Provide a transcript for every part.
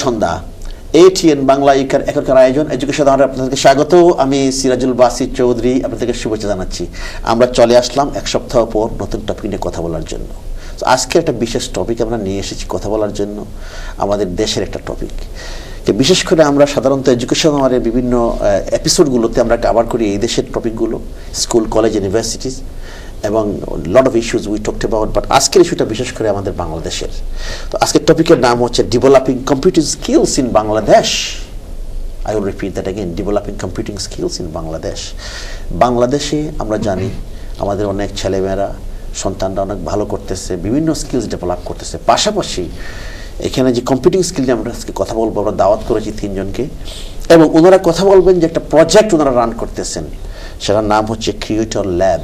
সন্ধ্যা ATN Bangla এখনকার আয়োজন education আওয়ারে আপনাদেরকে স্বাগত। আমি সিরাজুল বাসির চৌধুরী আপনাদেরকে শুভেচ্ছা জানাচ্ছি। আমরা চলে আসলাম এক সপ্তাহ পর নতুন টপিক নিয়ে কথা বলার জন্য। তো আজকে একটা বিশেষ টপিক আমরা নিয়ে এসেছি কথা বলার জন্য, আমাদের দেশের একটা টপিক। যে বিশেষ করে আমরা সাধারণত এডুকেশন আওয়ারের বিভিন্ন এপিসোডগুলোতে আমরা কভার করি এই দেশের টপিকগুলো, স্কুল, কলেজ, ইউনিভার্সিটিজ এবং lot of issues we talked about, but আজকের ইস্যুটা বিশেষ করে আমাদের বাংলাদেশের। তো আজকের টপিকের নাম হচ্ছে developing computing skills in Bangladesh. I will repeat that again, developing computing skills in Bangladesh. বাংলাদেশে আমরা জানি আমাদের অনেক ছেলেমেয়েরা, সন্তানরা অনেক ভালো করতেছে, বিভিন্ন স্কিলস ডেভেলপ করতেছে। পাশাপাশি এখানে যে কম্পিউটিং স্কিল নিয়ে আমরা আজকে কথা বলবো, আমরা দাওয়াত করেছি 3 জনকে, এবং ওনারা কথা বলবেন যে একটা প্রজেক্ট ওনারা রান করতেছেন, সেটার নাম হচ্ছে ক্রিয়েটর ল্যাব।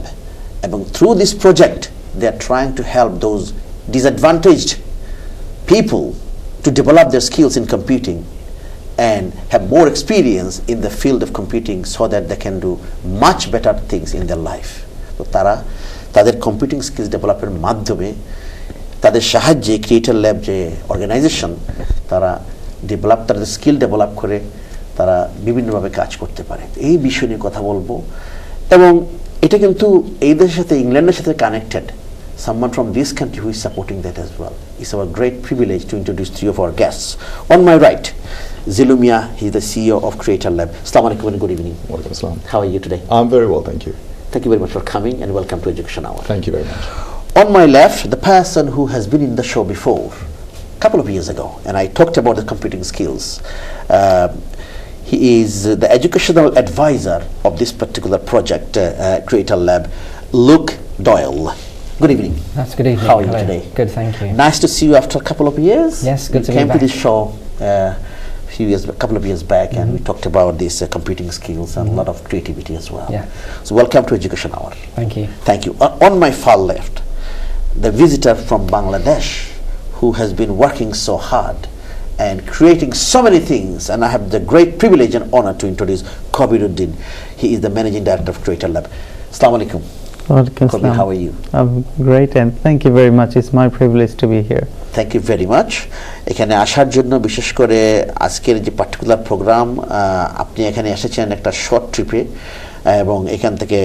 এবং through this project they are trying to help those disadvantaged people to develop their skills in computing and have more experience in the field of computing so that they can do much better things in their life. তো তারা তাদের computing skills ডেভেলপের মাধ্যমে, তাদের সাহায্যে creator lab যে organisation, তারা তাদের skill develop করে তারা বিভিন্নভাবে কাজ করতে পারে। এই বিষয় নিয়ে কথা বলবো। এবং এটা কিন্তু এই দেশের সাথে, ইংল্যান্ডের সাথে connected. Someone from this country who is supporting that as well. It's our great privilege to introduce 3 of our guests. On my right, Zilumia, he's the CEO of Creator Lab. Assalamu alaikum and good evening. Walaikum assalam. How are you today? I'm very well, thank you. Thank you very much for coming and welcome to Education Hour. Thank you very much. On my left, the person who has been in the show before, a couple of years ago, and I talked about the computing skills. He is the educational advisor of this particular project, Creator Lab, Luke Doyle. Good evening. That's good evening. How are you Hello. today? Good, thank you. Nice to see you after a couple of years. Yes, good to be came back. to this show a couple of years back, and we talked about these computing skills and a lot of creativity as well. Yeah. So welcome to Education Hour. Thank you. Thank you. On my far left, the visitor from Bangladesh who has been working so hard and creating so many things, and I have the great privilege and honor to introduce Kobiruddin. He is the managing director of Creator Lab. Assalamu alaikum. Kobi, how are you? I'm great, and thank you very much. It's my privilege to be here. Thank you very much. এখানে আসার জন্য, বিশেষ করে আজকের যে particular programme, আপনি এখানে এসেছেন একটা শর্ট ট্রিপে, এবং এখান থেকে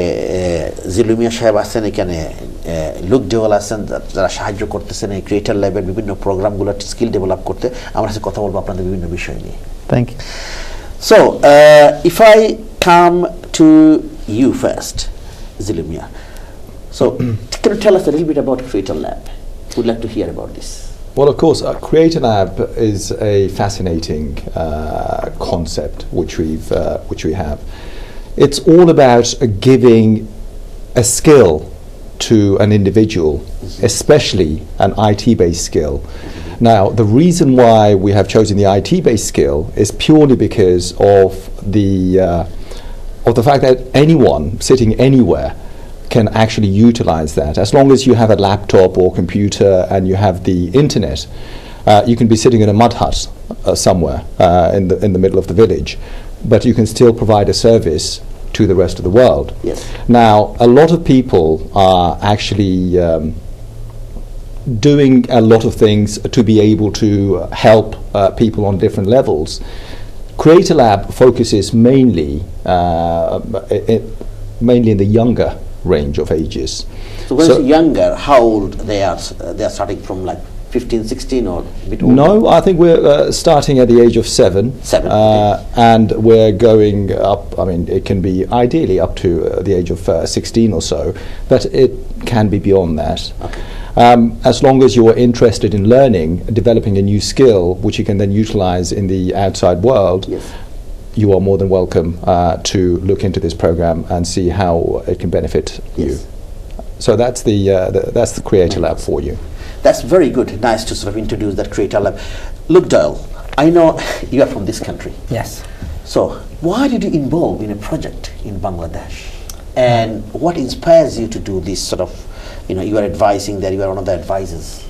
জিলুমিয়া সাহেব আছেন, এখানে লুক ডেওয়াল আছেন, যারা সাহায্য করতেছেন এই ক্রিয়েটর ল্যাবের বিভিন্ন প্রোগ্রামগুলো স্কিল ডেভেলপ করতে। আমরা আজকে কথা বলবো আপনাদের বিভিন্ন বিষয় নিয়ে। Thank you. So, if I come to you first, Zilumia. So, can you tell us a little bit about Creator Lab? We'd like to hear about this. Well, of course, Creator Lab is a fascinating concept which we have. It's all about giving a skill to an individual, especially an IT-based skill. Now, the reason why we have chosen the IT-based skill is purely because of the fact that anyone sitting anywhere can actually utilize that. As long as you have a laptop or computer and you have the internet, you can be sitting in a mud hut somewhere in the middle of the village, but you can still provide a service to the rest of the world. Yes. Now, a lot of people are actually doing a lot of things to be able to help people on different levels. Creator Lab focuses mainly in the younger range of ages. So when it's younger, how old they are? They are starting from like 15, 16 or a bit older? No, I think we're starting at the age of 7. 7, okay. And we're going up, I mean, it can be ideally up to the age of 16 or so, but it can be beyond that. Okay. As long as you are interested in learning, developing a new skill, which you can then utilize in the outside world, Yes. you are more than welcome to look into this program and see how it can benefit you. Yes. So that's the Creator Lab for you. That's very good. Nice to sort of introduce that Creator Lab. Look, Doyle, I know you are from this country. Yes. So why did you involve in a project in Bangladesh? And what inspires you to do this sort of, you are advising there, you are one of the advisors.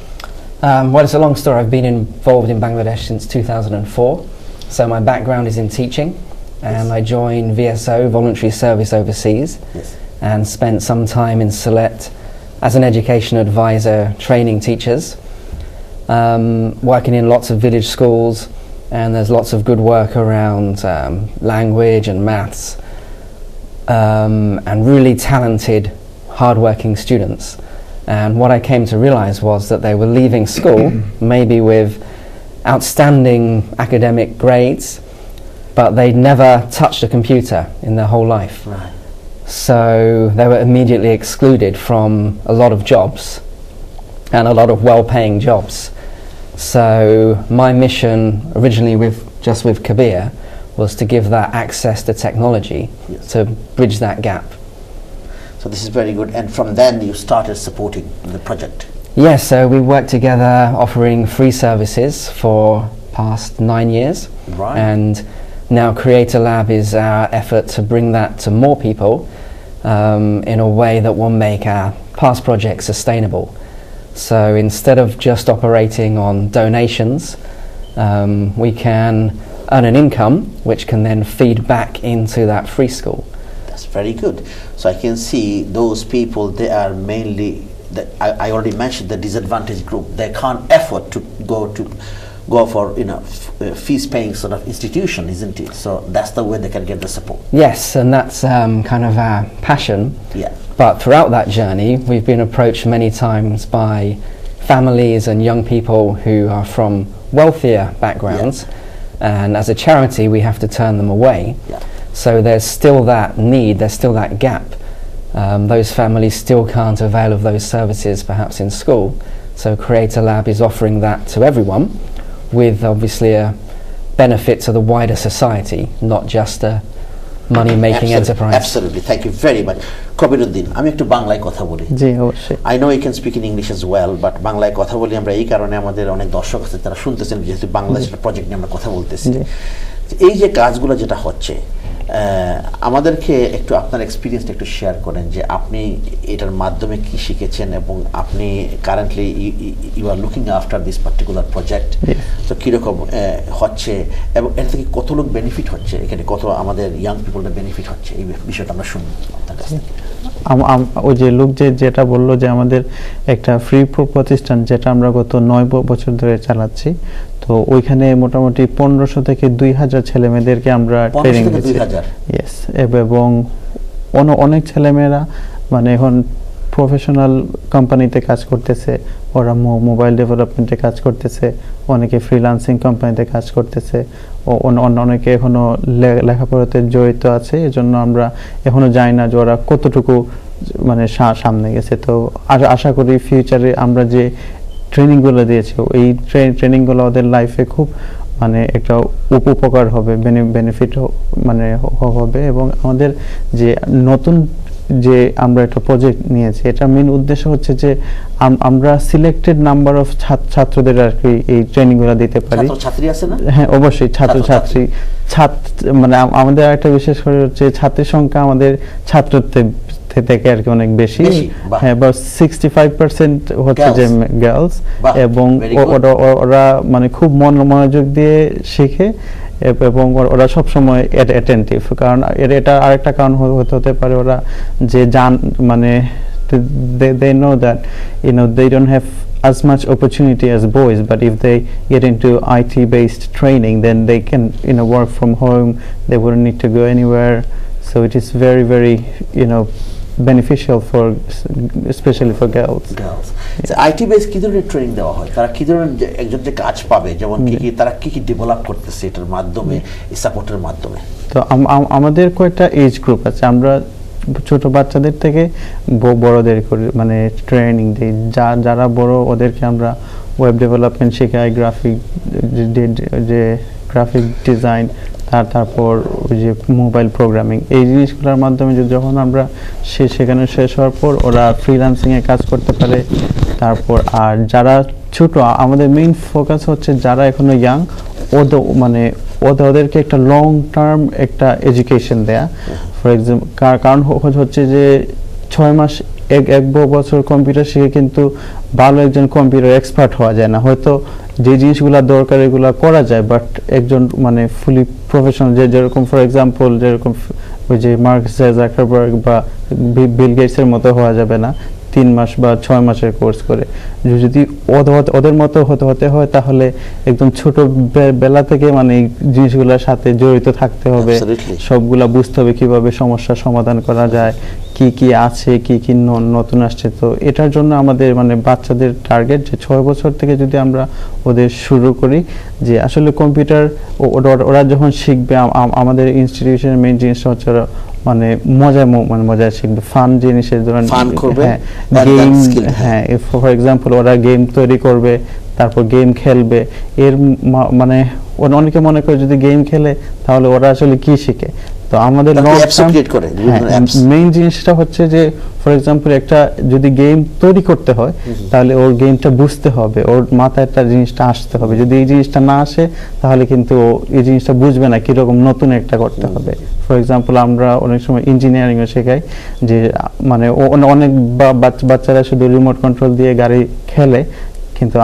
Well, it's a long story. I've been involved in Bangladesh since 2004. So my background is in teaching, and I joined VSO, Voluntary Service Overseas, Yes. and spent some time in Sylhet as an education advisor, training teachers, working in lots of village schools, and there's lots of good work around language and maths, and really talented, hard-working students. And what I came to realize was that they were leaving school maybe with outstanding academic grades, but they'd never touched a computer in their whole life. Right. So they were immediately excluded from a lot of jobs, and a lot of well-paying jobs. So my mission originally with Kabir was to give that access to technology, Yes. to bridge that gap. So this is very good. And from then you started supporting the project. Yes, so we worked together offering free services for past 9 years. Right. And now Creator Lab is our effort to bring that to more people in a way that will make our past projects sustainable. So instead of just operating on donations, we can earn an income which can then feed back into that free school. That's very good. So I can see those people, they are mainly, I already mentioned the disadvantaged group. They can't afford to go for fees paying sort of institution, isn't it? So that's the way they can get the support. Yes, and that's kind of our passion. Yeah. But throughout that journey, we've been approached many times by families and young people who are from wealthier backgrounds, and as a charity, we have to turn them away. Yeah. So there's still that need, there's still that gap. Those families still can't avail of those services, perhaps in school. So Creator Lab is offering that to everyone, with obviously a benefit to the wider society, not just a money-making enterprise. Absolutely. Thank you very much. Kabiruddin, আমি একটু বাংলায় কথা বলি। জি অবশ্যই। I know you can speak in English as well, but বাংলায় কথা বলি আমরা এই কারণে আমাদের অনেক দর্শক আছে তারা শুনতেছেন, যেহেতু বাংলাদেশের প্রজেক্ট নিয়ে আমরা কথা বলতেছি। এই যে কাজগুলো যেটা হচ্ছে, আমাদেরকে একটু আপনার এক্সপিরিয়েন্সটা একটু শেয়ার করেন যে আপনি এটার মাধ্যমে কি শিখেছেন, এবং আপনি currently you are looking after this particular project, তো কীরকম হচ্ছে এবং এটা থেকে কত লোক বেনিফিট হচ্ছে, এখানে কত আমাদের ইয়াং পিপলরা বেনিফিট হচ্ছে, এই বিষয়টা আমরা শুনবো আপনার কাছ থেকে। ওই যে লোক যেটা বললো যে আমাদের একটা ফ্রি প্রতিষ্ঠান যেটা আমরা গত 9 বছর ধরে চালাচ্ছি, তো ওইখানে মোটামুটি 1500 থেকে 2000 ছেলে মেয়েদেরকে আমরা ট্রেনিং দিচ্ছি। ইয়েস, এবং অনেক ছেলেমেয়েরা মানে এখন প্রফেশনাল কোম্পানিতে কাজ করতেছে, ওরা মোবাইল ডেভেলপমেন্টে কাজ করতেছে, অনেকে ফ্রিল্যান্সিং কোম্পানিতে কাজ করতেছে, অনেকে এখনো লেখাপড়াতে জড়িত আছে। এজন্য আমরা এখনো জানি না যে ওরা কতটুকু মানে সামনে গেছে। তো আশা করি ফিউচারে আমরা যে ট্রেনিংগুলো দিয়েছি, এই ট্রেনিংগুলো ওদের লাইফে খুব মানে একটা উপকার হবে, বেনিফিট মানে হবে। এবং আমাদের যে নতুন যে আমরা একটা প্রজেক্ট নিয়েছি, এটা মেন উদ্দেশ্য হচ্ছে যে আমরা সিলেক্টেড নাম্বার অফ ছাত্রদের আর কি এই ট্রেনিংগুলো দিতে পারি। ছাত্রছাত্রী আছে না? হ্যাঁ অবশ্যই, ছাত্রছাত্রী মানে আমাদের একটা বিশেষ করে হচ্ছে ছাত্রীর সংখ্যা আমাদের ছাত্রত্বে থেকে আর কি অনেক বেশি। হ্যাঁ, বা 65% হচ্ছে যে গার্লস, এবং ওরা মানে খুব মনোযোগ দিয়ে শিখে এবং ওরা সবসময় অ্যাটেন্টিভ। কারণ এটা আরেকটা কারণ হতে পারে ওরা যে মানে they know that they don't have as much opportunity as boys, but if they get into IT based training, then they can work from home, they wouldn't need to go anywhere. So it is very very beneficial for especially for girls. IT base কি ধরনের training দেওয়া হয়, তারা কি ধরনের একজন যে কাজ পাবে, যেমন কি তারা কি ডেভেলপ করতেছে এটার মাধ্যমে, এই সাপোর্টের মাধ্যমে? তো আমাদের কয়েকটা এজ গ্রুপ আছে, আমরা ছোট বাচ্চাদের থেকে বড়দের মানে ট্রেনিং দিই। যারা বড় ওদেরকে আমরা ওয়েব ডেভেলপমেন্ট শেখাই, গ্রাফিক ডিজাইন, তারপর ওই যে মোবাইল প্রোগ্রামিং, এই জিনিসগুলোর মাধ্যমে যখন আমরা সেখানে শেষ হওয়ার পর ওরা ফ্রিল্যান্সিংয়ে কাজ করতে পারে। তারপর আর যারা ছোট, আমাদের মেইন ফোকাস হচ্ছে যারা এখনো ইয়াং, ওদেরকে একটা লং টার্ম একটা এডুকেশন দেয়া। ফর এক্সাম্পল, কারণ হচ্ছে যে 6 মাস এক বছর কম্পিউটার শিখে কিন্তু ভালো একজন কম্পিউটার এক্সপার্ট হওয়া যায় না। হয়তো যে জিনিসগুলো দরকার এগুলো করা যায়, বাট একজন মানে ফুলি প্রফেশনাল যেরকম ফর এক্সাম্পল যেরকম ওই যে মার্ক জাকারবার্গ বা বিল গেটসের মতো হওয়া যাবে না। 3 মাস বা 6 মাসের কোর্স করে। যদি ওদের মতো হতে হয় তাহলে একদম ছোট বেলা থেকে মানে এই জিনিসগুলোর সাথে জড়িত থাকতে হবে, সবগুলা বুঝতে হবে কিভাবে সমস্যার সমাধান করা যায়, কি আছে, কি নতুন আসছে। তো এটার জন্য আমাদের মানে বাচ্চাদের টার্গেট যে 6 বছর থেকে যদি আমরা ওদের শুরু করি যে আসলে কম্পিউটার ওরা যখন শিখবে, আমাদের ইনস্টিটিউশনের মেইন জিনিসটা হচ্ছে মানে মজায় শিখবে, ফান জিনিসের ধরনের গেম, হ্যাঁ ফর এক্সাম্পল ওরা গেম তৈরি করবে, তারপর গেম খেলবে। এর মানে অনেকে মনে করে যদি গেম খেলে তাহলে ওরা আসলে কি শিখে। তো আমাদের মেইন জিনিসটা হচ্ছে যে ফর এক্সাম্পল একটা যদি গেম তৈরি করতে হয় তাহলে ওর গেমটা বুঝতে হবে, ওর মাথায় একটা জিনিসটা আসতে হবে। যদি এই জিনিসটা না আসে তাহলে কিন্তু এই জিনিসটা বুঝবে না কিরকম নতুন একটা করতে হবে। ফর এক্সাম্পল আমরা অনেক সময় ইঞ্জিনিয়ারিং এ শেখাই যে মানে অনেক বাচ্চারা শুধু রিমোট কন্ট্রোল দিয়ে গাড়ি খেলে, কিন্তু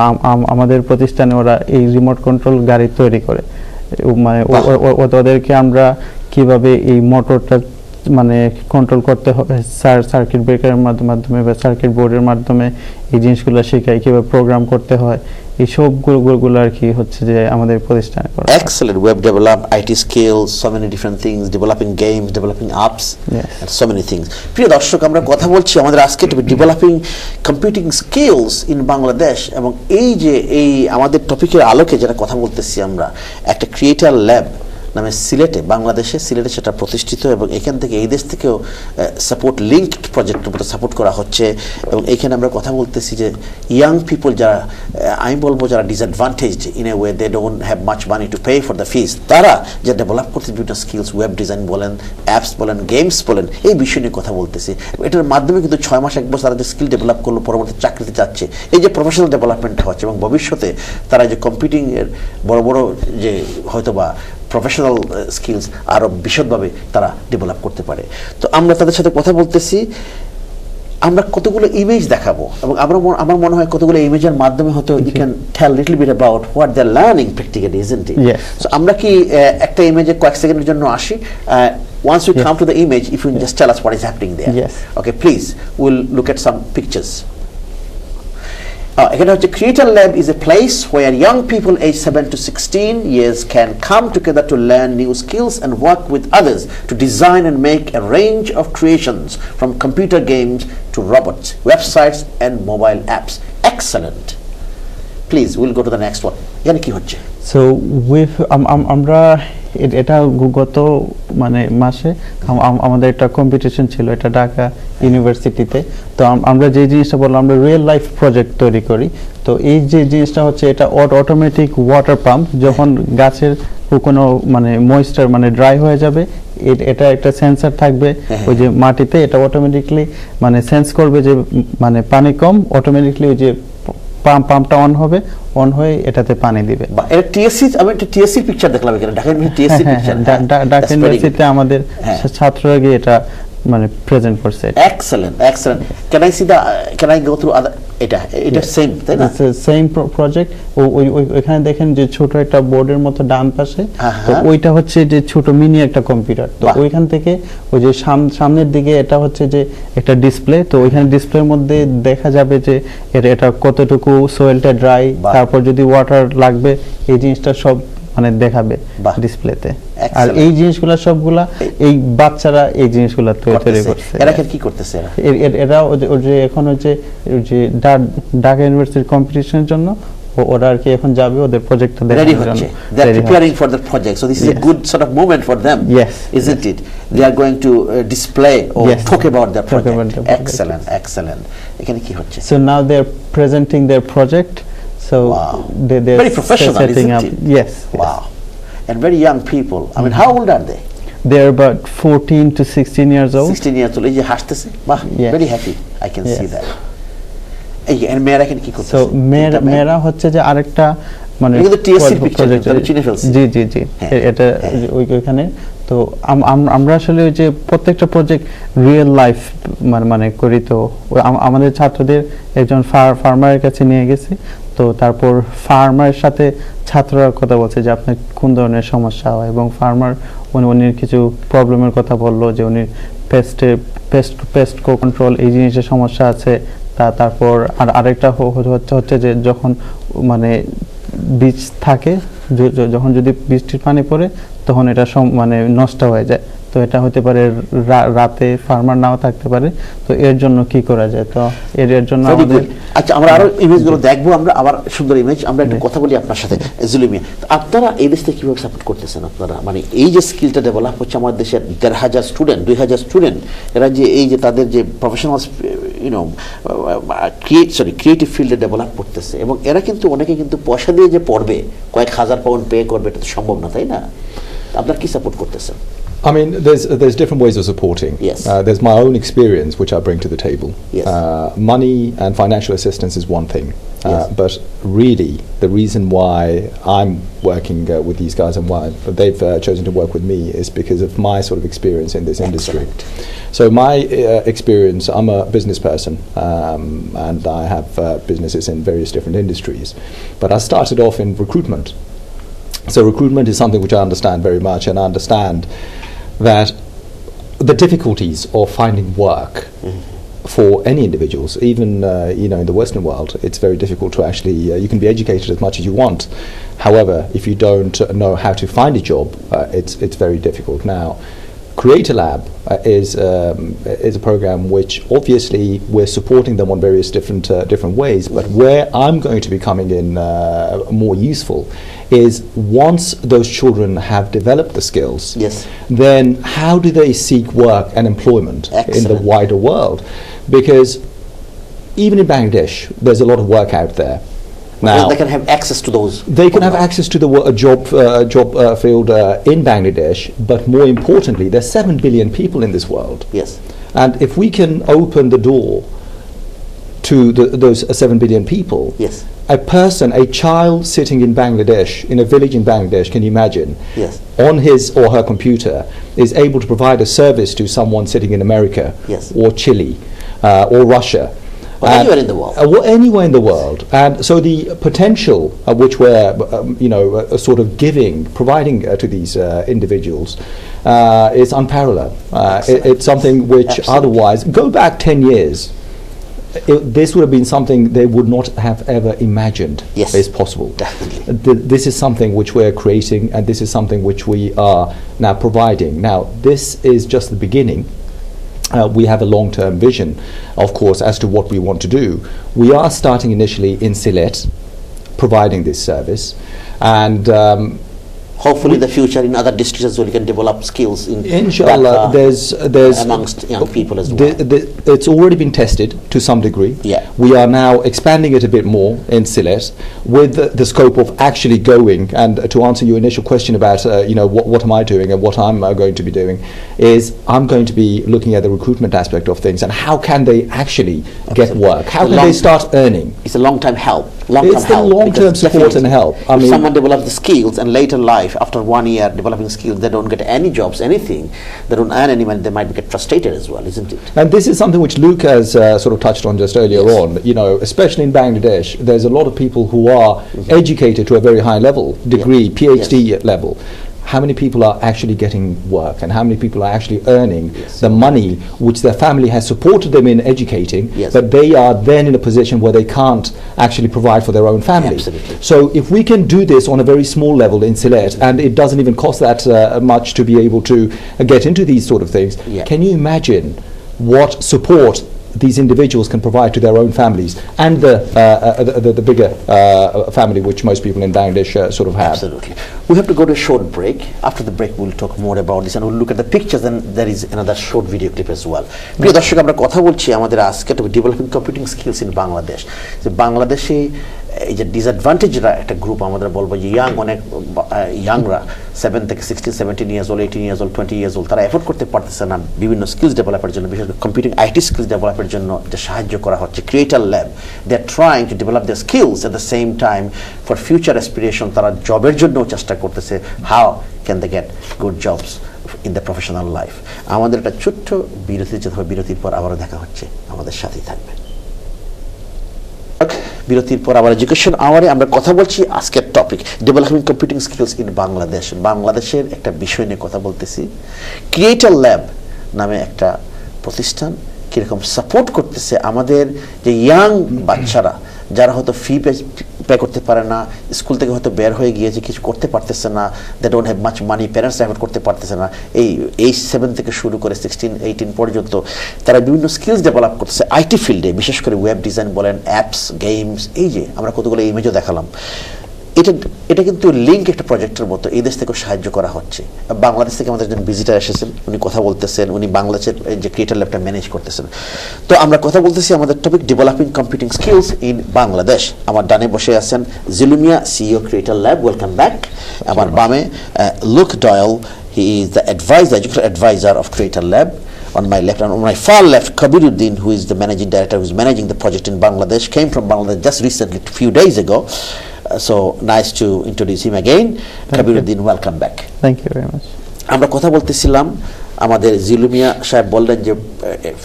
আমাদের প্রতিষ্ঠানে ওরা এই রিমোট কন্ট্রোল গাড়ি তৈরি করে। মানে ওদেরকে আমরা কিভাবে এই মোটরটা মানে কন্ট্রোল করতে হবে সার্কিট ব্রেকারের মাধ্যমে বা সার্কিট বোর্ডের মাধ্যমে এই জিনিসগুলো শেখাই, কিভাবে প্রোগ্রাম করতে হয়, এই সবগুলো আর কি হচ্ছে যে আমাদের প্রতিষ্ঠানে করা। Excellent web develop, IT skills, so many different things, developing games, developing apps, and so many things. প্রিয় দর্শক, আমরা কথা বলছি আমাদের আজকে developing computing skills in Bangladesh, এবং এই আমাদের টপিকের আলোকে যেটা কথা বলতেছি আমরা, একটা ক্রিয়েটার ল্যাব নামে বাংলাদেশে সিলেটে সেটা প্রতিষ্ঠিত, এবং এখান থেকে এই দেশ থেকেও সাপোর্ট লিঙ্কড প্রজেক্টের মতো সাপোর্ট করা হচ্ছে। এবং এইখানে আমরা কথা বলতেছি যে ইয়াং পিপল যারা, আমি বলবো যারা disadvantaged in a way, they don't have much money to pay for the fees, তারা যে ডেভেলপ করতে বিভিন্ন স্কিলস, ওয়েব ডিজাইন বলেন, অ্যাপস বলেন, গেমস বলেন, এই বিষয় নিয়ে কথা বলতেছি। এটার মাধ্যমে কিন্তু 6 মাস 1 বছর তারা যে স্কিল ডেভেলপ করলো, পরবর্তী চাকরিতে যাচ্ছে, এই যে প্রফেশনাল ডেভেলপমেন্ট হচ্ছে, এবং ভবিষ্যতে তারা যে কম্পিউটিং এর বড় যে হয়তোবা প্রফেশনাল স্কিলস আরো বিশদভাবে তারা ডেভেলপ করতে পারে। তো আমরা তাদের সাথে কথা বলতেছি, আমরা কতগুলো ইমেজ দেখাবো, এবং আমার মনে হয় কতগুলো ইমেজের মাধ্যমে হয়তো you can tell little bit about what they are learning practically, isn't it? So আমরা কি একটা ইমেজে কয়েক সেকেন্ডের জন্য আসি? Once we come to the image, if you can just tell us what is happening there. Yes. Okay, please, we'll look at some pictures. Again, Creator Lab is a place where young people aged 7 to 16 years can come together to learn new skills and work with others to design and make a range of creations, from computer games to robots, websites and mobile apps. Excellent. Please, we'll go to the next one. এখানে কি হচ্ছে? So আমরা এটা গত মানে মাসে আমাদের একটা কম্পিটিশন ছিল, এটা ঢাকা ইউনিভার্সিটিতে। তো আমরা যে জিনিসটা বললাম, আমরা রিয়েল লাইফ প্রজেক্ট তৈরি করি। তো এই যে জিনিসটা হচ্ছে এটা অটোমেটিক ওয়াটার পাম্প, যখন গাছের কোনো মানে ময়েশ্চার মানে ড্রাই হয়ে যাবে, এটা একটা সেন্সর থাকবে ওই যে মাটিতে, এটা অটোমেটিকলি মানে সেন্স করবে যে মানে পানি কম, অটোমেটিকলি ওই যে পাম্পটা অন হয়ে এটাতে পানি দিবে। এটা টিএসসি, আমি একটা টিএসসি পিকচার দেখলাম এখানে, ঢাকা টিএসসি পিকচার, ঢাকা ইউনিভার্সিটিতে আমাদের ছাত্ররা গিয়ে এটা মানে প্রেজেন্ট করছে। Excellent. Can I go through other? এটা সেম, তাই না? Same project. ওইখানে দেখেন যে ছোট একটা বোর্ডের মতো ডান পাশে, তো ওইটা হচ্ছে যে ছোট মিনি একটা কম্পিউটার। তো ওইখান থেকে ওই যে সামনের দিকে এটা হচ্ছে যে একটা ডিসপ্লে। তো ওইখানে ডিসপ্লের মধ্যে দেখা যাবে যে এটা কতটুকু সোয়েলটা ড্রাই, তারপর যদি ওয়াটার লাগবে, এই জিনিসটা সব মানে দেখাবে ডিসপ্লেতে। আর এই জিনিসগুলা সবগুলা এই বাচ্চারা এই জিনিসগুলা তৈরি করছে। এরা কি করতেছে? এরা ওই যে এখন হচ্ছে যে ঢাকা ইউনিভার্সিটির কম্পিটিশনের জন্য ওরা আর কি এখন যাবে ওদের প্রজেক্টটা দেখার জন্য। They are preparing for the project, so this is a good sort of moment for them, isn't it? They are going to display or talk about their project. Excellent. এখানে কি হচ্ছে? So now they are presenting their project. So they're very professional, setting isn't up. it? Yes. Wow. And very young people. I mean, how old are they? They're about 14 to 16 years old. 16 years old. এই যে হাসতেছে, বাহ, very happy. I can see that. এই and মেয়েরা কি করতেছে? So মেয়েরা হচ্ছে যে আরেকটা মানে এটা টিএসসি পিকচার, আমি চিনে ফেলছি। জি এটা ওইখানে। তো আমরা আসলে ওই যে প্রত্যেকটা প্রজেক্ট রিয়েল লাইফ মানে করি। তো আমাদের ছাত্রদের একজন ফার্মারের কাছে নিয়ে গেছি। তো তারপর ফার্মারের সাথে ছাত্ররা কথা বলছে যে আপনার কোন ধরনের সমস্যা হয়, এবং ফার্মার উনি কিছু প্রবলেমের কথা বললো যে উনি পেস্ট কন্ট্রোল এই জিনিসের সমস্যা আছে, তারপর আরেকটা হচ্ছে যে যখন মানে বীজ থাকে, যখন যদি বৃষ্টির পানি পড়ে তখন এটা মানে নষ্ট হয়ে যায়। তো এটা হতে পারে রাতে ফার্মার নাও থাকতে পারে, তো এর জন্য কি করা যায়? তো এর জন্য আমাদের আচ্ছা, আমরা আরো ইমেজগুলো দেখবো, আমরা আবার সুন্দর ইমেজ। আমরা একটু কথা বলি আপনার সাথে জুলিমিয়া। আপনারা এই দেশ থেকে কিভাবে সাপোর্ট করতেছেন? আপনারা মানে এই যে স্কিলটা ডেভেলপ হচ্ছে আমাদের দেশের 1,500 স্টুডেন্ট, 2,000 স্টুডেন্ট, এরা যে এই যে তাদের যে প্রফেশনাল ক্রিয়েটিভ ফিল্ডে ডেভেলপ করতেছে, এবং এরা কিন্তু অনেকে কিন্তু পয়সা দিয়ে যে পড়বে, কয়েক হাজার পাউন্ড পে করবে, এটা তো সম্ভব না, তাই না? আপনারা কি সাপোর্ট করতেছেন? I mean, there's different ways of supporting. Yes. There's my own experience, which I bring to the table. Yes. Money and financial assistance is one thing. Yes. But really, the reason why I'm working with these guys and why they've chosen to work with me is because of my sort of experience in this industry. So my experience, I'm a business person, and I have businesses in various different industries. But I started off in recruitment. So recruitment is something which I understand very much, and I understand that the difficulties of finding work for any individuals, even in the Western world, it's very difficult to actually. You can be educated as much as you want, however, if you don't know how to find a job, it's very difficult. Now, Creator Lab is a program which obviously we're supporting them on various different ways, but where I'm going to be coming in more useful is once those children have developed the skills, yes, then how do they seek work and employment in the wider world? Because even in Bangladesh, there's a lot of work out there. Now, they can have access to those. They can have access to the job field in Bangladesh, but more importantly, there's 7 billion people in this world. Yes. And if we can open the door to those 7 billion people, yes, a child sitting in Bangladesh, in a village in Bangladesh, can you imagine? Yes. On his or her computer is able to provide a service to someone sitting in America, yes, or Chile, or Russia. Anywhere in the world. Anywhere in the world. And so the potential which we're, sort of providing to these individuals is unparalleled. It's something which otherwise, go back 10 years, this would have been something they would not have ever imagined is possible. Definitely. This is something which we're creating, and this is something which we are now providing. Now, this is just the beginning. We have a long-term vision, of course, as to what we want to do. We are starting initially in Sylhet, providing this service, and hopefully in the future in other districts as well, you can develop skills in inshallah. There's amongst young people as well. It's already been tested to some degree. Yeah. We are now expanding it a bit more in Sylhet with the scope of actually going. And to answer your initial question about what am I doing and what I'm going to be doing, is I'm going to be looking at the recruitment aspect of things and how can they actually get work? How can they start earning? It's a long-term help. It's the long-term support and help. If someone develops the skills and later life, after 1 year developing skills, they don't get any jobs, anything, they don't earn any money, they might get frustrated as well, isn't it? And this is something which Luke has sort of touched on just earlier on. Especially in Bangladesh, there's a lot of people who are educated to a very high level, degree, PhD level. How many people are actually getting work, and how many people are actually earning the money which their family has supported them in educating, but they are then in a position where they can't actually provide for their own family. Absolutely. So if we can do this on a very small level in Sylhet, and it doesn't even cost that much to be able to get into these sort of things, can you imagine what support these individuals can provide to their own families and the bigger family which most people in Bangladesh sort of have. Absolutely. We have to go to a short break. After the break we'll talk more about this and we'll look at the pictures, and there is another short video clip as well. প্রিয় দর্শক, আমরা কথা বলছি আমাদের আজকে developing computing skills in Bangladesh. যে বাংলাদেশে এই যে ডিসঅ্যাডভান্টেজরা একটা গ্রুপ আমরা বলবো যে অনেক ইয়াংরা 7 থেকে 16, 17 years old, 18 years old, 20 years old, তারা এফোর্ড করতে পারতেছে না বিভিন্ন স্কিলস ডেভেলপের জন্য, বিশেষ করে কম্পিউটিং আইটি স্কিলস ডেভেলপের জন্য যে সাহায্য করা হচ্ছে creator lab. They are trying to develop the skills at the same time for future aspiration. তারা জবের জন্য চেষ্টা করতেছে, how can they get good jobs in the professional life. আমাদের একটা ছোট্ট বিরতি যেতে হবে, বিরতির পর আবারও দেখা হচ্ছে, আমাদের সাথেই থাকবেন। বিরতির পর আবার এডুকেশন আওয়ারে আমরা কথা বলছি আজকের topic developing computing skills in Bangladesh. বাংলাদেশের একটা বিষয় নিয়ে কথা বলতেছি। ক্রিয়েটর ল্যাব নামে একটা প্রতিষ্ঠান কীরকম সাপোর্ট করতেছে আমাদের যে ইয়াং বাচ্চারা যারা হয়তো ফি পে করতে পারে না, স্কুল থেকে হয়তো বের হয়ে গিয়েছে, কিছু করতে পারতেছে না, they don't have much money, parents afford করতে পারতেছে না, এই এইজ 7 থেকে শুরু করে 16-18 পর্যন্ত তারা বিভিন্ন স্কিলস ডেভেলপ করতেছে আইটি ফিল্ডে, বিশেষ করে ওয়েব ডিজাইন বলেন, অ্যাপস, গেমস। এই যে আমরা কতগুলো ইমেজও দেখালাম, এটা কিন্তু লিঙ্ক একটা প্রজেক্টের মতো, এই দেশ থেকেও সাহায্য করা হচ্ছে। বাংলাদেশ থেকে আমাদের একজন ভিজিটার এসেছেন, উনি কথা বলতেছেন, উনি বাংলাদেশের যে ক্রিয়েটর ল্যাবটা ম্যানেজ করতেছেন। তো আমরা কথা বলতেছি আমাদের topic developing computing skills in Bangladesh. আমার ডানে বসে আছেন Jilumia, CEO creator lab, welcome back. আমার বামে Luke Doyle, he is the adviser, education adviser of creator lab. On my left, and on my far left, Kabiruddin, who is the managing director, who is managing the project in Bangladesh, came from Bangladesh just recently, a few days ago. So nice to introduce him again. Kabiruddin, welcome back. Thank you very much. আমরা কথা বলতেছিলাম, আমাদের জিলুমিয়া সাহেব বললেন যে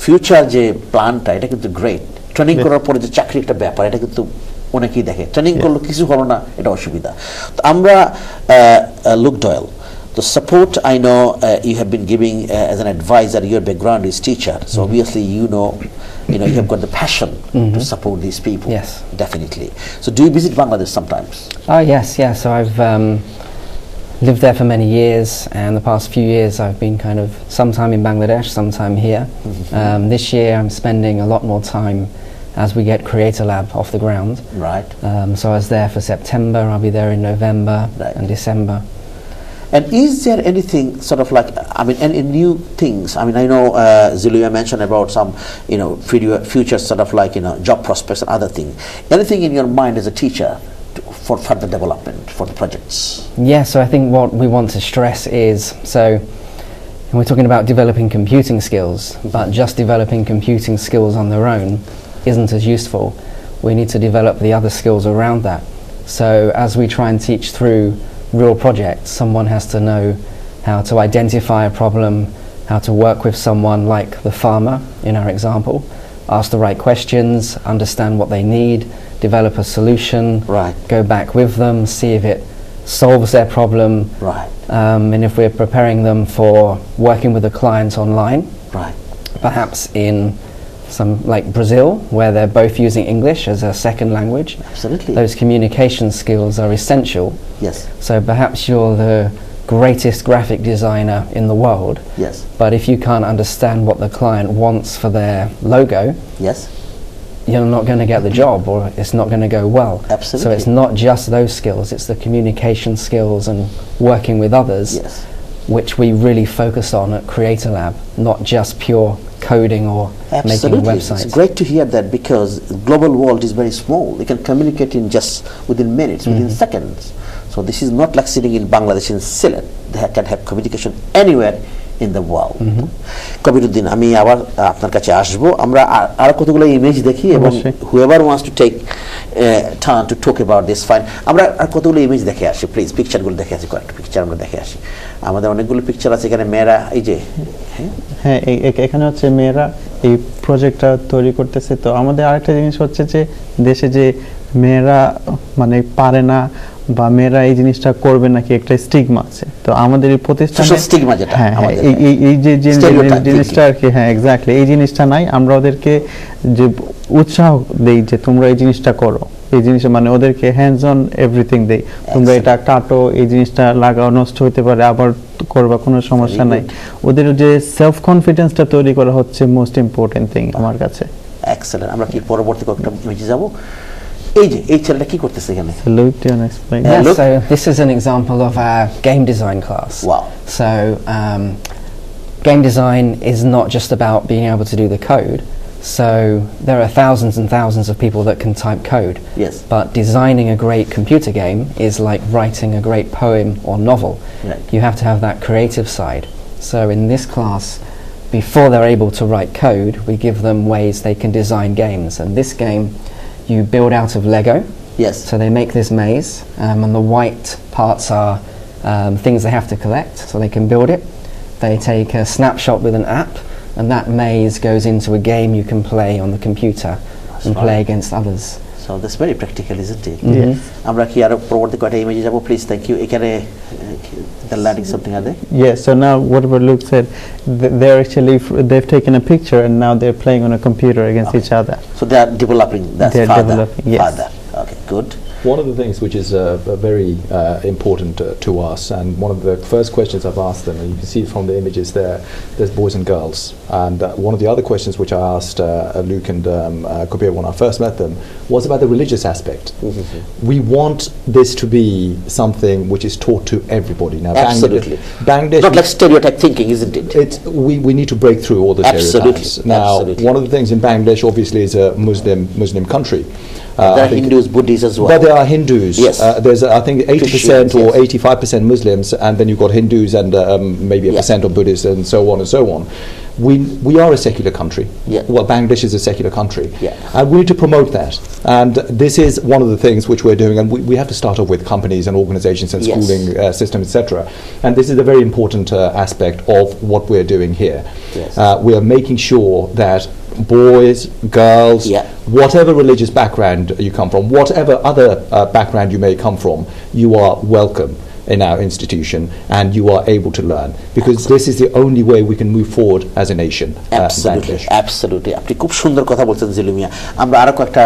future যে প্ল্যানটা, এটা কিন্তু গ্রেট। ট্রেনিং করার পরে যে চাকরি একটা ব্যাপার, এটা কিন্তু অনেকেই দেখে, ট্রেনিং করলো কিছু হলো না, এটা অসুবিধা। তো আমরা look Doyle, the support I know you have been giving as an advisor, your background is teacher, so obviously you have got the passion to support these people. Yes, definitely. So do you visit Bangladesh sometimes? Oh yes, yeah. So I've lived there for many years, and the past few years I've been kind of sometime in Bangladesh, sometime here. This year I'm spending a lot more time as we get Creator Lab off the ground. Right. So I was there for September, I'll be there in November and December. And is there anything sort of like, I mean, any new things? I mean, I know Ziluya mentioned about some, future sort of like, job prospects and other things. Anything in your mind as a teacher for further development for the projects? Yeah, so I think what we want to stress is, so we're talking about developing computing skills, but just developing computing skills on their own isn't as useful. We need to develop the other skills around that. So as we try and teach through real projects, someone has to know how to identify a problem, how to work with someone like the farmer in our example, ask the right questions, understand what they need, develop a solution, right, go back with them, see if it solves their problem, right, and if we're preparing them for working with a client online, right, perhaps in some like Brazil, where they're both using English as a second language. Absolutely. Those communication skills are essential. Yes. So perhaps you're the greatest graphic designer in the world. Yes. But if you can't understand what the client wants for their logo, yes, you're not going to get the job, or it's not going to go well. Absolutely. So it's not just those skills, it's the communication skills and working with others, yes, which we really focus on at Creator Lab, not just pure coding or making websites. It's great to hear that, because the global world is very small. You can communicate in just within minutes, within seconds. So this is not like sitting in Bangladesh in Sylhet. They can have communication anywhere in the world. Kabiruddin, আমি আবার আপনার কাছে আসবো। আমরা আর কতগুলো image দেখি, এবং whoever wants to take time to talk about this, fine. আমরা আর কতগুলো ইমেজ দেখে আসি, প্লিজ পিকচারগুলো দেখে আসি, কয়েকটা পিকচার আমরা দেখে আসি। আমাদের অনেকগুলো পিকচার আছে এখানে, মেয়েরা এই যে, হ্যাঁ এখানে হচ্ছে মেয়েরা এই প্রজেক্টটা তৈরি করতেছে। তো আমাদের আরেকটা জিনিস হচ্ছে যে দেশে যে মেয়েরা মানে পারে না বা মেয়েরা এই জিনিসটা করবে নাকি একটা স্টিগমা আছে। তো আমাদের এই প্রতিষ্ঠানে স্টিগমা যেটা, এই যে জিনিসটা আর কি, হ্যাঁ এক্স্যাক্টলি, এই জিনিসটা নাই। আমরা ওদেরকে যে উৎসাহ দেই যে তোমরা এই জিনিসটা করো, এই জিনিসটা মানে ওদেরকে হ্যান্ডস অন এভরিথিং দেই। তোমরা এটা কাটো, এই জিনিসটা লাগাও, নষ্ট হতে পারে, আবার করবা, কোনো সমস্যা নাই। ওদের যে সেলফ কনফিডেন্সটা তৈরি করা হচ্ছে মোস্ট ইম্পর্টেন্ট থিং আমার কাছে। এক্সেলেন্ট। আমরা কি পরবর্তী কয়েকটা ইমেজে যাব? এই যে এই ছেলেটা কি করতেছে এখানে? Yeah, so this is an example of our game design class. Wow. So game design is not just about being able to do the code. So there are thousands and thousands of people that can type code. Yes. But designing a great computer game is like writing a great poem or novel. Right. You have to have that creative side. So in this class, before they're able to write code, we give them ways they can design games. And this game you build out of Lego. Yes. So they make this maze, and the white parts are things they have to collect, so they can build it. They take a snapshot with an app, and that maze goes into a game you can play on the computer and play against others. So that's very practical, isn't it? Yes. আমরা কি আরো পরবর্তী কয়টা ইমেজে যাব please? Thank you. এখানে they're learning something, are they? Yes, so now whatever Luke said, they're actually, they've taken a picture and now they're playing on a computer against each other. So they are developing that They're further. developing, yes. Further. Okay, good. One of the things which is very important to us, and one of the first questions I've asked them, and you can see from the images there, there's boys and girls. And one of the other questions which I asked Luke and Kabir when I first met them was about the religious aspect. We want this to be something which is taught to everybody. Now, Absolutely. Bangladesh, Not like stereotype thinking, isn't it? we need to break through all the Absolutely. stereotypes. Now, Absolutely. one of the things in Bangladesh obviously is a Muslim country. There are Hindus, Buddhists as well. But there are Hindus. Yes. There's I think 80% Christians, or yes. 85% Muslims, and then you've got Hindus and maybe a Yeah. percent of Buddhists and so on and so on. We are a secular country. Yeah. Well, Bangladesh is a secular country. Yeah. And we need to promote that. And this is one of the things which we're doing, and we have to start off with companies and organizations and Yes. schooling systems, etc. And this is a very important aspect of what we're doing here. Yes. We are making sure that boys, girls, Yeah. whatever religious background you come from, whatever other background you may come from, you are welcome in our institution and you are able to learn, because this is the only way we can move forward as a nation. Absolutely, Bangladesh. absolutely. আপনি খুব সুন্দর কথা বলছেন জিলু মিয়া। আমরা আরো কয়েকটা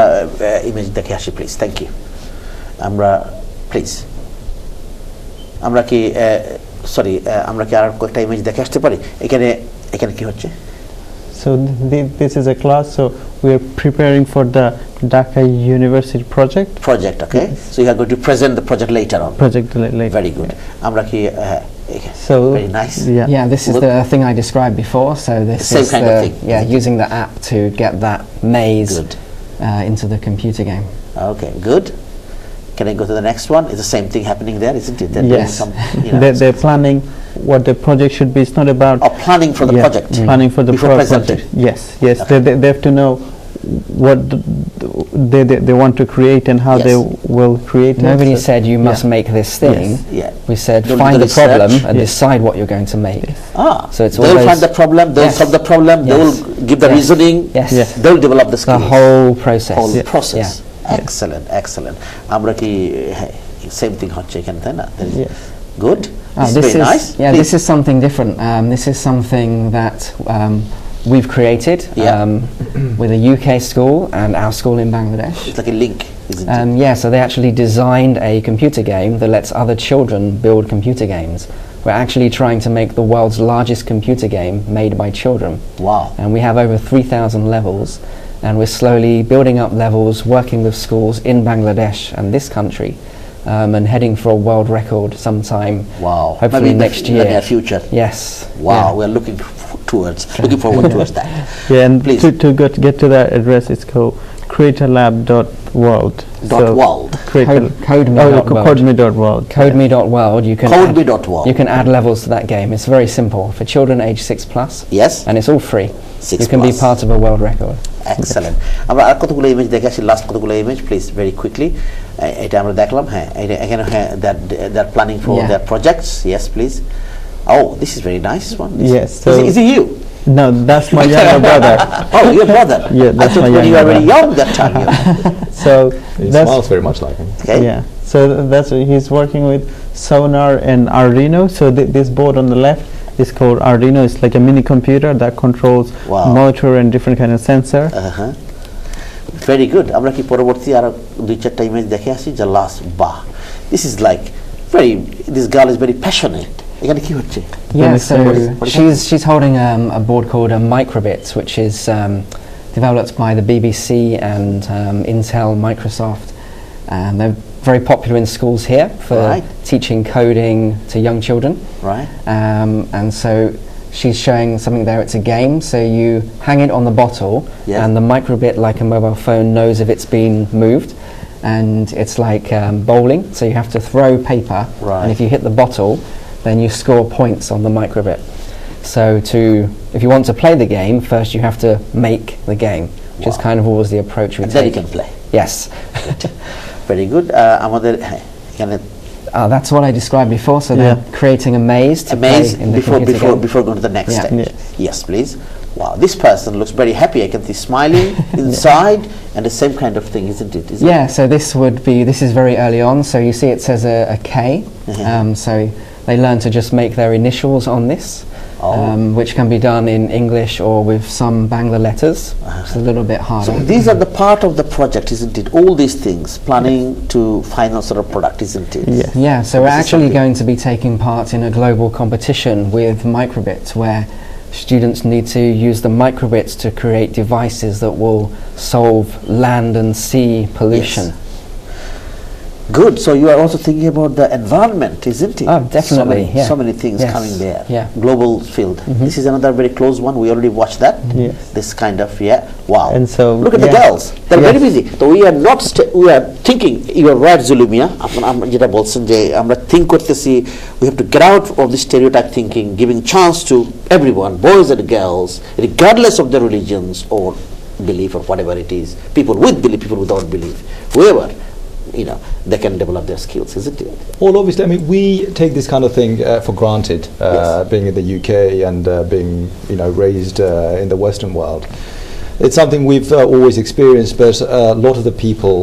image দেখে আসি প্লিজ। Thank you. আমরা প্লিজ আমরা কি আমরা কি আরো কয়েকটা ইমেজ দেখে আসতে পারি? এখানে এখানে কি হচ্ছে? So this is a class, so we are preparing for the Dhaka University project. Okay. So you are going to present the project later on. Later. Very good. আমরা কি So very nice. Yeah, this is the thing I described before. So this Same is kind of thing. Yeah, using the app to get that maze Good. Into the computer game. Okay, good. Can I go to the next one? It's the same thing happening there, isn't it? They're doing Yes, some, they're planning what the project should be. It's not about planning for the project. Planning for the Before project. presenting. Yes. They have to know what they want to create and how Yes. they will create it. Nobody So- said you must make this thing. Yes. Yeah. We said Don't do find the the problem research. and Yes. decide what you're going to make. So it's They'll always find the problem, they'll Yes. solve the problem, they Yes. will give the Yes. reasoning, Yes. Yes. they'll develop the the skills. whole process. Whole process. Yeah. Excellent. আমরা কি same thing হচ্ছে এখানে, তাই না? Yes. Good. This is very nice. Yeah, Please. this is something different. This is something that we've created Yeah. with a UK school and our school in Bangladesh. It's like a link, isn't it? Yeah, so they actually designed a computer game that lets other children build computer games. We're actually trying to make the world's largest computer game made by children. Wow. And we have over 3,000 levels, and we're slowly building up levels, working with schools in Bangladesh and this country, and heading for a world record sometime. Wow. Hopefully Maybe next in the year. near future. Yes. Wow, Yeah. we're looking forward towards that. Yeah, and Please. to get to that address, it's called creatorlab.world. .world. Codeme.world. Codeme.world. You can Codeme.world. You can add levels to that game. It's very simple for children aged 6+. Yes. And it's all free. 6+. You can be part of a world record. Excellent. আমরা আর কতগুলো image দেখে আসি, last কতগুলো image please very quickly. এটা আমরা দেখলাম, হ্যাঁ এখানে that planning for Yeah. Their projects. Yes please. Oh, this is very nice one. Yes, Is it you? No, that's my younger brother. Oh, your brother. Yeah, I that's thought my when you were younger very young that time. So He that's smiles very much like him. Okay. yeah. So that's he's working with Sonar and Arduino. So this board on the left is called Arduino. It's like a mini computer that controls Wow. motor and different kind of sensor. Very good. আমরা কি পরবর্তী আর দুই চারটা image দেখে আসি, যা last বাহ, this is like this girl is very passionate. এখানে কি হচ্ছে? Yeah, What so is she's holding a board called a Microbit, which is developed by the BBC and Intel, Microsoft, and they're very popular in schools here for Right. teaching coding to young children. Right. And so she's showing something there. It's a game, so you hang it on the bottle, Yes. and the Microbit, like a mobile phone, knows if it's been moved. And it's like bowling, so you have to throw paper, Right. and if you hit the bottle, then you score points on the Microbit. So if you want to play the game, first you have to make the game, which is Wow. kind of always the approach we And take. then you can play. Yes. Very good. আমাদের এখানে That's what I described before, so they're Yeah. creating a maze to a maze play in the before computer game. going to the next Yeah. step. Yeah. Yes, please. Wow, this person looks very happy. I can see smiling inside, and the same kind of thing, isn't it? Yeah, so this is very early on. So you see it says a K. So they learn to just make their initials on this, which can be done in English or with some Bangla letters. It's a little bit harder. So these are the part of the project, isn't it? All these things, planning to final sort of product, isn't it? Yes. Yeah, so we're this is actually something- going to be taking part in a global competition with microbits where students need to use the microbits to create devices that will solve land and sea pollution. Yes. Good. So you are also thinking about the environment, isn't it? Oh, definitely, yeah. So many things Yes. coming there. Yeah. Global field. This is another very close one. We already watched that. Yes. This kind of, wow. And so, look at the yeah. girls. They're Yes. very busy. So we are not. We are thinking. You are right, Zulumia. যেটা বলছেন যে আমরা think করতেছি. We have to get out of this stereotype thinking, giving chance to everyone, boys and girls, regardless of their religions or belief or whatever it is. People with belief, people without belief, whoever. They can develop their skills, isn't it? Well, obviously, I mean, we take this kind of thing for granted, Yes. being in the UK and being, raised in the Western world. It's something we've always experienced, but a lot of the people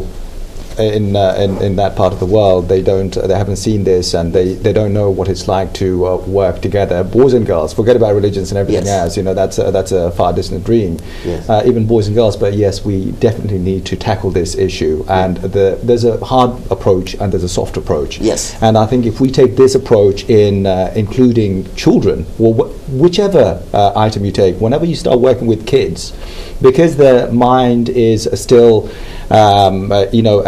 in that part of the world, they haven't seen this, and they don't know what it's like to work together. Boys and girls, forget about religions and everything Yes. else. That's a far distant dream. Yes. Even boys and girls, but yes, we definitely need to tackle this issue. And there's a hard approach and there's a soft approach. Yes. And I think if we take this approach in including children, or whichever item you take, whenever you start working with kids, because their mind is still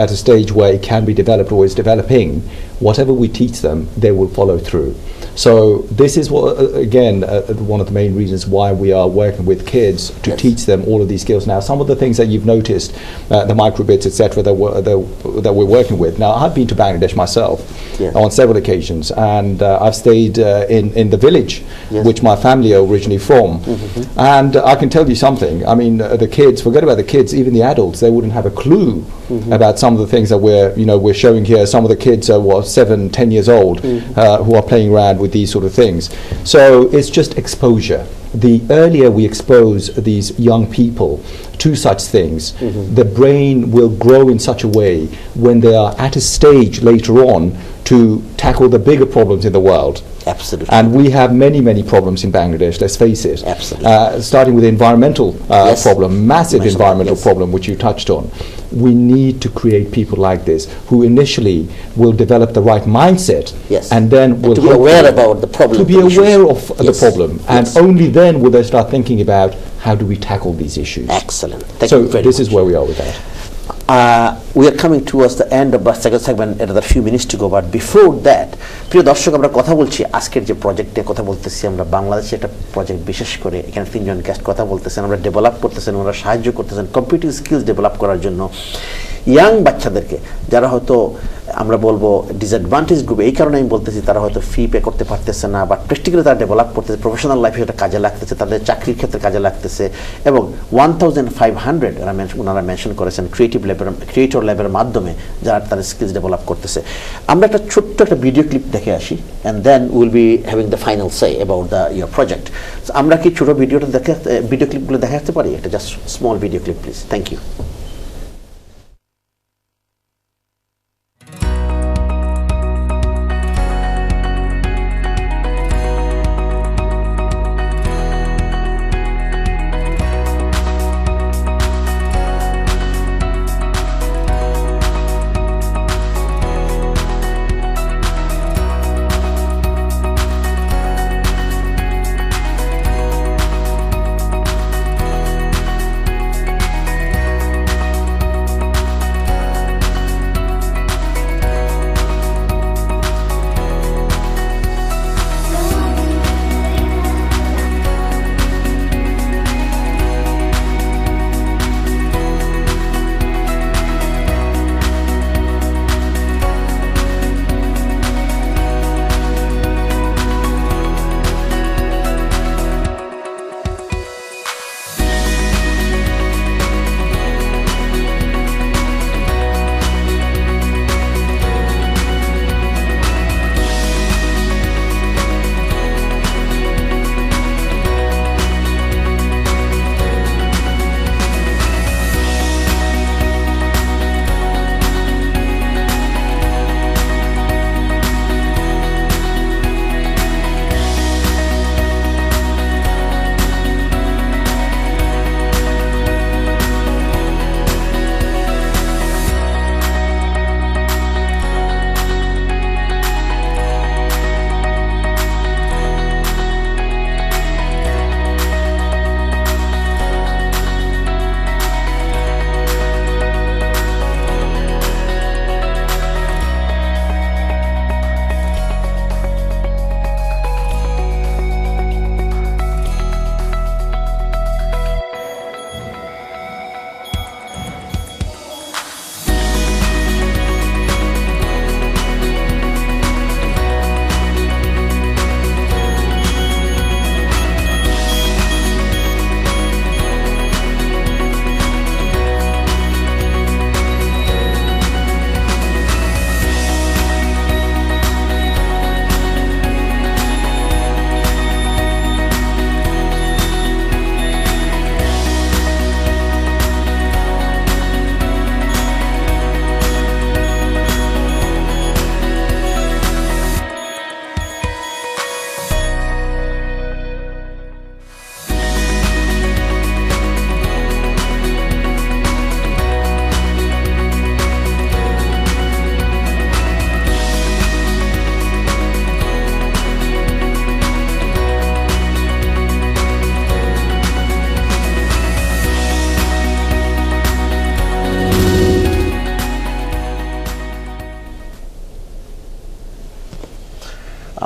at a stage where it can be developed or is developing, whatever we teach them, they will follow through. So this is what, again, one of the main reasons why we are working with kids to Yes. teach them all of these skills. Now, some of the things that you've noticed, the microbits, etc., that we're working with. Now, I've been to Bangladesh myself Yes. on several occasions, and I've stayed in the village, Yes. which my family are originally from. And I can tell you something. I mean, the kids, forget about the kids, even the adults, they wouldn't have a clue about some of the things that we're showing here. Some of the kids are 7, 10 years old who are playing around with these sort of things. So it's just exposure. The earlier we expose these young people to such things, the brain will grow in such a way when they are at a stage later on to tackle the bigger problems in the world. Absolutely. And we have many, many problems in Bangladesh, let's face it. Absolutely. Starting with the environmental Yes. problem, massive Mentioned environmental yes. problem, which you touched on. We need to create people like this who initially will develop the right mindset, Yes. and then will to be aware hopefully- about the problem. to be the issues. aware of the Yes. problem, and Yes. only then will they start thinking about how do we tackle these issues. Excellent. Thank So you very this much. is where we are with that. We are coming towards the end of our second segment, another few minutes to go, but before that, প্রিয় দর্শক, আমরা কথা বলছি আজকের যে প্রজেক্টে কথা বলতেছি, আমরা বাংলাদেশে একটা প্রজেক্ট, বিশেষ করে এখানে 3 জন গেস্ট কথা বলতেছেন, আমরা ডেভেলপ করতেছেন, ওরা সাহায্য করতেছেন কম্পিউটার স্কিলস ডেভেলপ করার জন্য ইয়াং বাচ্চাদেরকে, যারা হয়তো আমরা বলবো ডিসঅ্যাডভান্টেজ গ্রুপ। এই কারণে আমি বলতেছি তারা হয়তো ফি পে করতে পারতেছে না, বা প্র্যাকটিক্যালি তারা ডেভেলপ করতেছে, প্রফেশনাল লাইফে সেটা কাজে লাগতেছে, তাদের চাকরির ক্ষেত্রে কাজে লাগতেছে। এবং 1500 ওনারা মেনশন করেছেন ক্রিয়েটর ল্যাবের মাধ্যমে যারা তাদের স্কিলস ডেভেলপ করতেছে। আমরা একটা ছোট্ট একটা ভিডিও ক্লিপ দেখে আসি, and then will be having the final say about the your project. আমরা কি ছোট ভিডিও ক্লিপগুলো দেখে আসতে পারি? একটা just small video clip please. Thank you.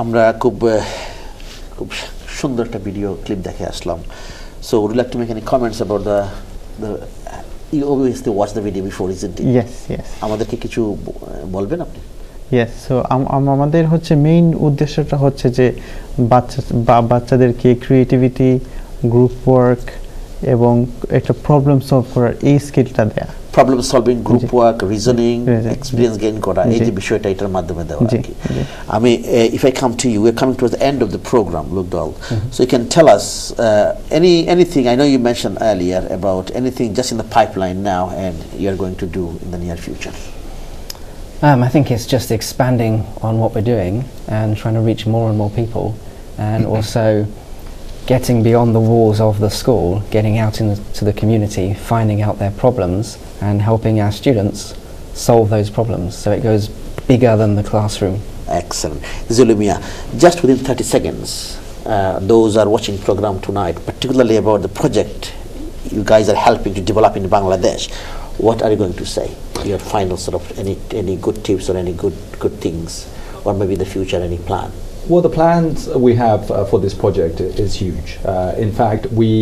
আমরা খুব সুন্দর একটা ভিডিও ক্লিপ দেখে আসলাম। So would you like to make any comments about the you obviously watch the video before, isn't it? Yes. আমাদেরকে কিছু বলবেন আপনি? Yes, so আমাদের হচ্ছে মেইন উদ্দেশ্যটা হচ্ছে যে বাচ্চাদেরকে ক্রিয়েটিভিটি, গ্রুপ ওয়ার্ক এবং একটা প্রবলেম সলভ করার এই স্কিলটা দেয়া। Problem solving, group work, reasoning, experience gain করা, এই যে বিষয়টা এটার মাধ্যমে দেওয়া আর কি। আমি if I come to you, we're coming towards the end of the program, Lugdal. So you can tell us anything. I know you mentioned earlier about anything just in the pipeline now and you're going to do in the near future. I think it's just expanding on what we're doing and trying to reach more and more people, and also getting beyond the walls of the school, getting out into the community, finding out their problems and helping our students solve those problems, so it goes bigger than the classroom. Excellent. Zulumia, just within 30 seconds, those are watching program tonight, particularly about the project you guys are helping to develop in Bangladesh. What are you going to say? Your final sort of any good tips or any good things, or maybe the future, any plan? Well, the plans we have for this project is huge. In fact, we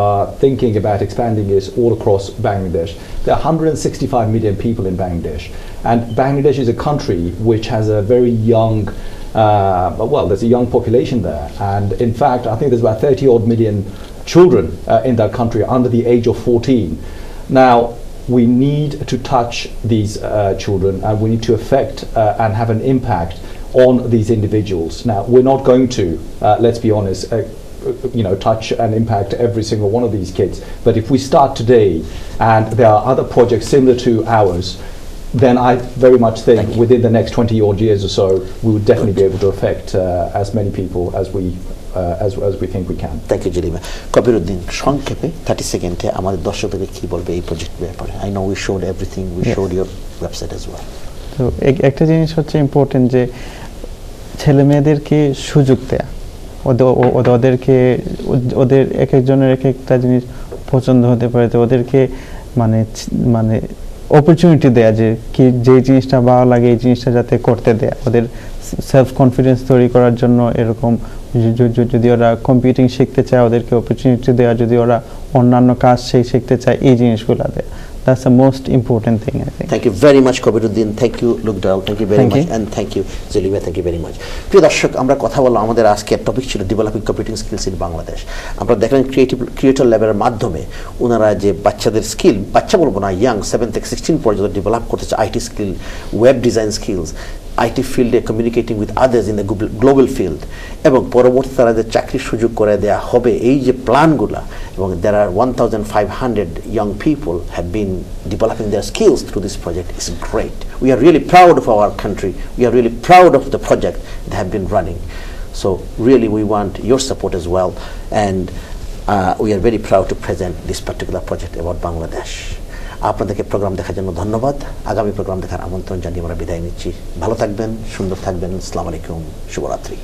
are thinking about expanding this all across Bangladesh. There are 165 million people in Bangladesh, and Bangladesh is a country which has a very young, there's a young population there, and in fact, I think there's about 30 odd million children in that country under the age of 14. Now, we need to touch these children, and we need to affect and have an impact on these individuals. Now, we're not going to, let's be honest, touch and impact every single one of these kids. But if we start today, and there are other projects similar to ours, then I very much think within the next 20 odd years or so, we would definitely be able to affect as many people as we think we can. Thank you, Jalima. Kabiruddin, সংক্ষেপে 30 সেকেন্ডে আমাদের দর্শকদের কি বলবে এই প্রজেক্টের ব্যাপারে? I know we showed everything, we showed your website as well. তো একটা জিনিস হচ্ছে ইম্পর্টেন্ট যে ছেলে মেয়েদেরকে সুযোগ দেয়া, ওদের এক একজনের এক একটা জিনিস পছন্দ হতে পারে, তো ওদেরকে মানে অপরচুনিটি দেয়া যে যে জিনিসটা ভালো লাগে এই জিনিসটা যাতে করতে দেয়া, ওদের সেলফ কনফিডেন্স তৈরি করার জন্য এরকম যদি ওরা কম্পিউটিং শিখতে চায় ওদেরকে অপরচুনিটি দেওয়া, যদি ওরা অন্যান্য কাজ শিখতে চায় এই জিনিসগুলো দেয়া। That's the most important thing, I think. Thank you very much, Kabiruddin. Thank you, Lugdal. Thank you very much. And thank you, Zulima. Thank you very much. প্রিয় দর্শক, আমরা কথা বললাম, আমাদের আজকের টপিক ছিল developing computing skills in Bangladesh. আমরা দেখলাম ক্রিয়েটর ল্যাবের মাধ্যমে ওনারা যে বাচ্চাদের স্কিল, বাচ্চা বলবো না, ইয়াং 7 থেকে 16 পর্যন্ত ডেভেলপ করতেছে, IT skill, web design skills, IT ফিল্ডে communicating with others in the global field, এবং পরবর্তী তারা যে চাকরির সুযোগ করে দেওয়া হবে, এই যে প্ল্যানগুলো, এবং there are 1,500 young people have been developing their skills through this project. It's great. We are really proud of our country. We are really proud of the project that have been running. So really we want your support as well, and we are very proud to present this particular project about Bangladesh. আপনাদেরকে programme দেখার জন্য ধন্যবাদ। আগামী programme দেখার আমন্ত্রণ জানিয়ে আমরা বিদায় নিচ্ছি। ভালো থাকবেন, সুন্দর থাকবেন। আসসালামু আলাইকুম, শুভরাত্রি।